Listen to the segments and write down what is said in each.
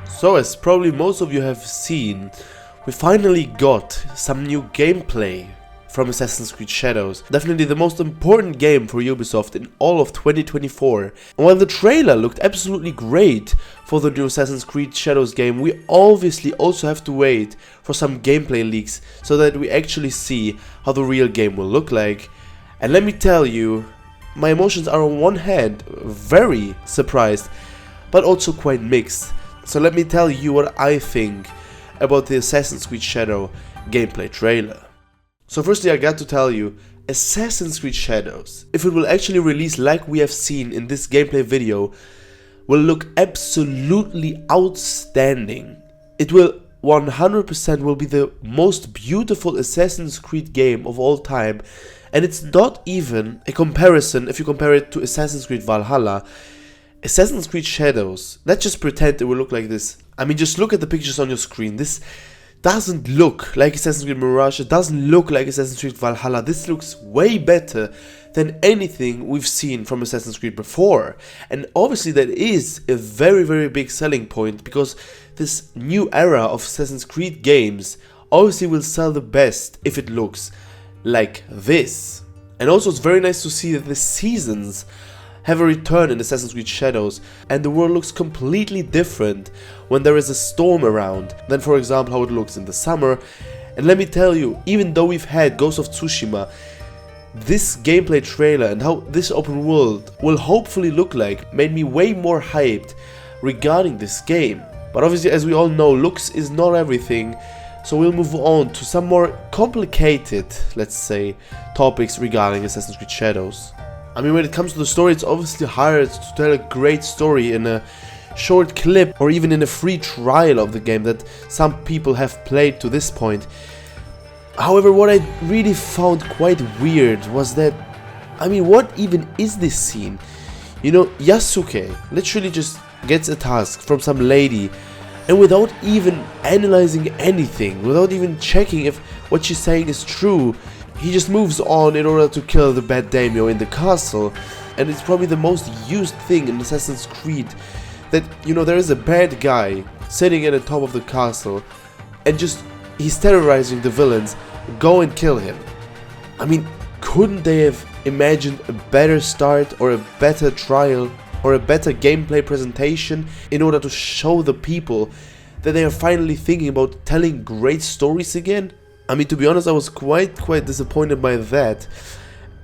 So, as probably most of you have seen, we finally got some new gameplay from Assassin's Creed Shadows. Definitely the most important game for Ubisoft in all of 2024. And while the trailer looked absolutely great for the new Assassin's Creed Shadows game, we obviously also have to wait for some gameplay leaks so that we actually see how the real game will look like. And let me tell you, my emotions are on one hand very surprised, but also quite mixed. So let me tell you what I think about the Assassin's Creed Shadow gameplay trailer. So firstly, I got to tell you, Assassin's Creed Shadows, if it will actually release like we have seen in this gameplay video, will look absolutely outstanding. It will 100% will be the most beautiful Assassin's Creed game of all time, and it's not even a comparison if you compare it to Assassin's Creed Valhalla. Assassin's Creed Shadows, let's just pretend it will look like this. I mean, just look at the pictures on your screen. This doesn't look like Assassin's Creed Mirage, it doesn't look like Assassin's Creed Valhalla. This looks way better than anything we've seen from Assassin's Creed before. And obviously that is a very big selling point, because this new era of Assassin's Creed games obviously will sell the best if it looks like this. And also it's very nice to see that the seasons have a return in Assassin's Creed Shadows, and the world looks completely different when there is a storm around than, for example, how it looks in the summer. And let me tell you, even though we've had Ghost of Tsushima, this gameplay trailer and how this open world will hopefully look like made me way more hyped regarding this game. But obviously, as we all know, looks is not everything, so we'll move on to some more complicated, let's say, topics regarding Assassin's Creed Shadows. I mean, when it comes to the story, it's obviously hard to tell a great story in a short clip or even in a free trial of the game that some people have played to this point. However, what I really found quite weird was that, I mean, what even is this scene? You know, Yasuke literally just gets a task from some lady, and without even analyzing anything, without even checking if what she's saying is true, he just moves on in order to kill the bad daimyo in the castle. And it's probably the most used thing in Assassin's Creed, that, you know, there is a bad guy sitting at the top of the castle and just he's terrorizing the villains, go and kill him. I mean, couldn't they have imagined a better start or a better trial or a better gameplay presentation in order to show the people that they are finally thinking about telling great stories again? I mean, to be honest, I was quite disappointed by that.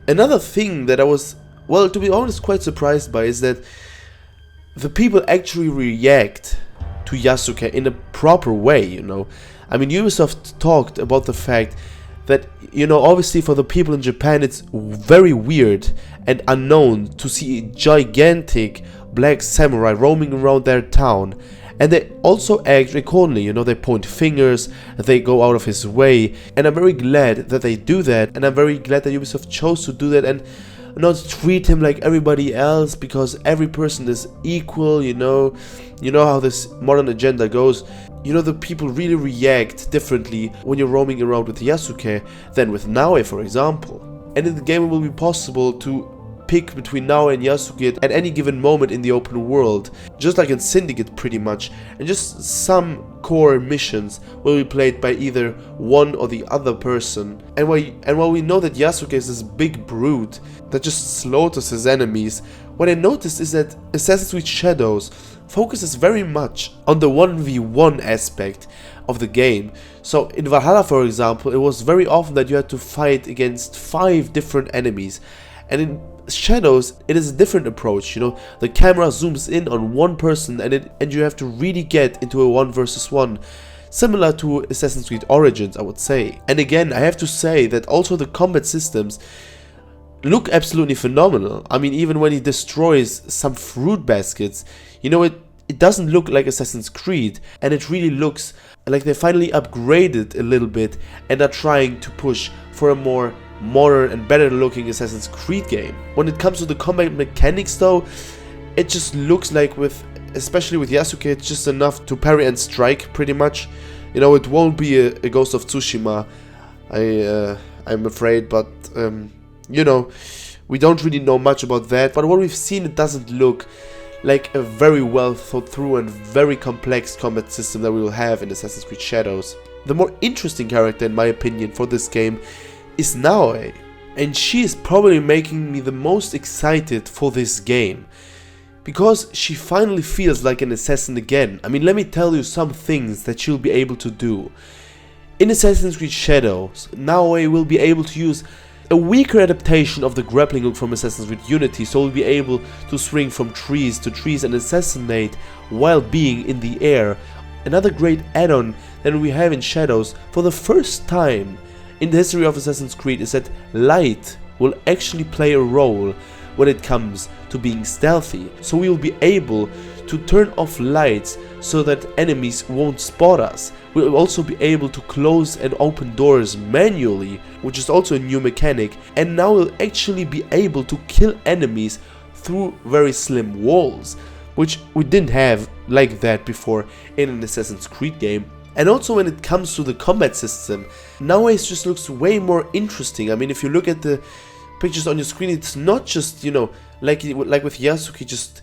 Another thing that I was, well, to be honest, quite surprised by is that the people actually react to Yasuke in a proper way, you know. I mean, Ubisoft talked about the fact that, you know, obviously for the people in Japan it's very weird and unknown to see a gigantic black samurai roaming around their town. And they also act accordingly, you know, they point fingers, they go out of his way, and I'm very glad that they do that, and I'm very glad that Ubisoft chose to do that and not treat him like everybody else, because every person is equal, you know how this modern agenda goes. You know, the people really react differently when you're roaming around with Yasuke than with Naoe, for example. And in the game it will be possible to pick between Naoe and Yasuke at any given moment in the open world, just like in Syndicate pretty much, and just some core missions will be played by either one or the other person. And while we know that Yasuke is this big brute that just slaughters his enemies, what I noticed is that Assassin's Creed Shadows focuses very much on the 1v1 aspect of the game. So in Valhalla, for example, it was very often that you had to fight against 5 different enemies, and in Shadows it is a different approach. You know, the camera zooms in on one person and you have to really get into a 1 versus 1, similar to Assassin's Creed Origins, I would say. And again, I have to say that also the combat systems look absolutely phenomenal. I mean, even when he destroys some fruit baskets, you know, it doesn't look like Assassin's Creed, and it really looks like they finally upgraded a little bit and are trying to push for a more modern and better looking Assassin's Creed game. When it comes to the combat mechanics though, it just looks like especially with Yasuke, it's just enough to parry and strike pretty much. You know, it won't be a Ghost of Tsushima, I'm afraid, but you know, we don't really know much about that. But what we've seen, it doesn't look like a very well thought through and very complex combat system that we will have in Assassin's Creed Shadows. The more interesting character in my opinion for this game is Naoe, and she is probably making me the most excited for this game, because she finally feels like an assassin again. I mean, let me tell you some things that she'll be able to do. In Assassin's Creed Shadows, Naoe will be able to use a weaker adaptation of the grappling hook from Assassin's Creed Unity, so we'll be able to swing from trees to trees and assassinate while being in the air. Another great add-on that we have in Shadows for the first time in the history of Assassin's Creed is that light will actually play a role when it comes to being stealthy. So we will be able to turn off lights so that enemies won't spot us. We will also be able to close and open doors manually, which is also a new mechanic, and now we'll actually be able to kill enemies through very slim walls, which we didn't have like that before in an Assassin's Creed game. And also when it comes to the combat system, nowadays just looks way more interesting. I mean, if you look at the pictures on your screen, it's not just, you know, like with Yasuke just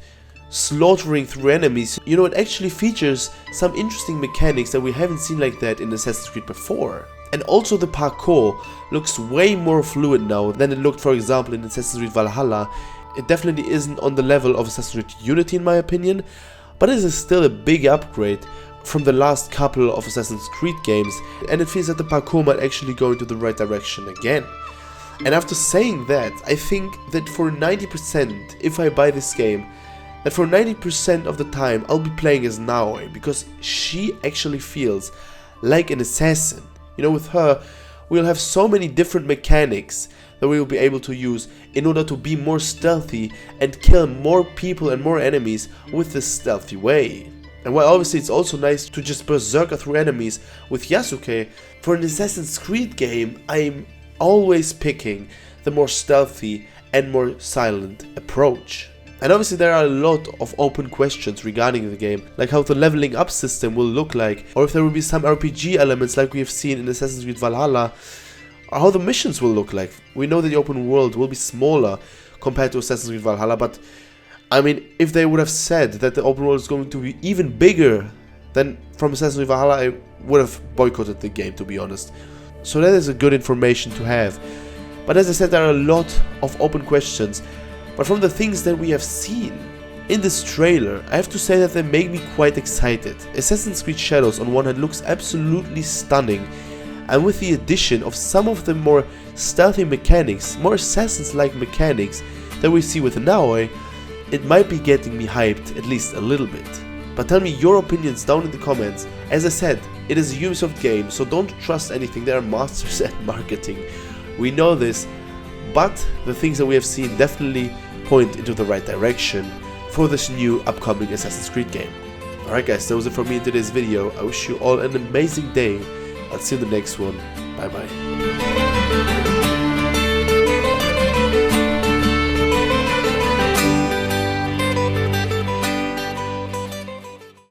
slaughtering through enemies. You know, it actually features some interesting mechanics that we haven't seen like that in Assassin's Creed before. And also the parkour looks way more fluid now than it looked, for example, in Assassin's Creed Valhalla. It definitely isn't on the level of Assassin's Creed Unity in my opinion, but it is still a big upgrade from the last couple of Assassin's Creed games, and it feels that the parkour might actually go into the right direction again. And after saying that, I think that for 90%, if I buy this game, that for 90% of the time I'll be playing as Naoe, because she actually feels like an assassin. You know, with her, we'll have so many different mechanics that we will be able to use in order to be more stealthy and kill more people and more enemies with this stealthy way. And while obviously it's also nice to just berserker through enemies with Yasuke, for an Assassin's Creed game I'm always picking the more stealthy and more silent approach. And obviously there are a lot of open questions regarding the game, like how the leveling up system will look like, or if there will be some RPG elements like we have seen in Assassin's Creed Valhalla, or how the missions will look like. We know that the open world will be smaller compared to Assassin's Creed Valhalla, but I mean, if they would have said that the open world is going to be even bigger than from Assassin's Creed Valhalla, I would have boycotted the game, to be honest. So that is a good information to have. But as I said, there are a lot of open questions. But from the things that we have seen in this trailer, I have to say that they make me quite excited. Assassin's Creed Shadows on one hand looks absolutely stunning, and with the addition of some of the more stealthy mechanics, more Assassins-like mechanics that we see with Naoe, it might be getting me hyped at least a little bit. But tell me your opinions down in the comments. As I said, it is a Ubisoft game, so don't trust anything, they are masters at marketing. We know this, but the things that we have seen definitely point into the right direction for this new upcoming Assassin's Creed game. Alright guys, that was it from me in today's video. I wish you all an amazing day. I'll see you in the next one. Bye bye.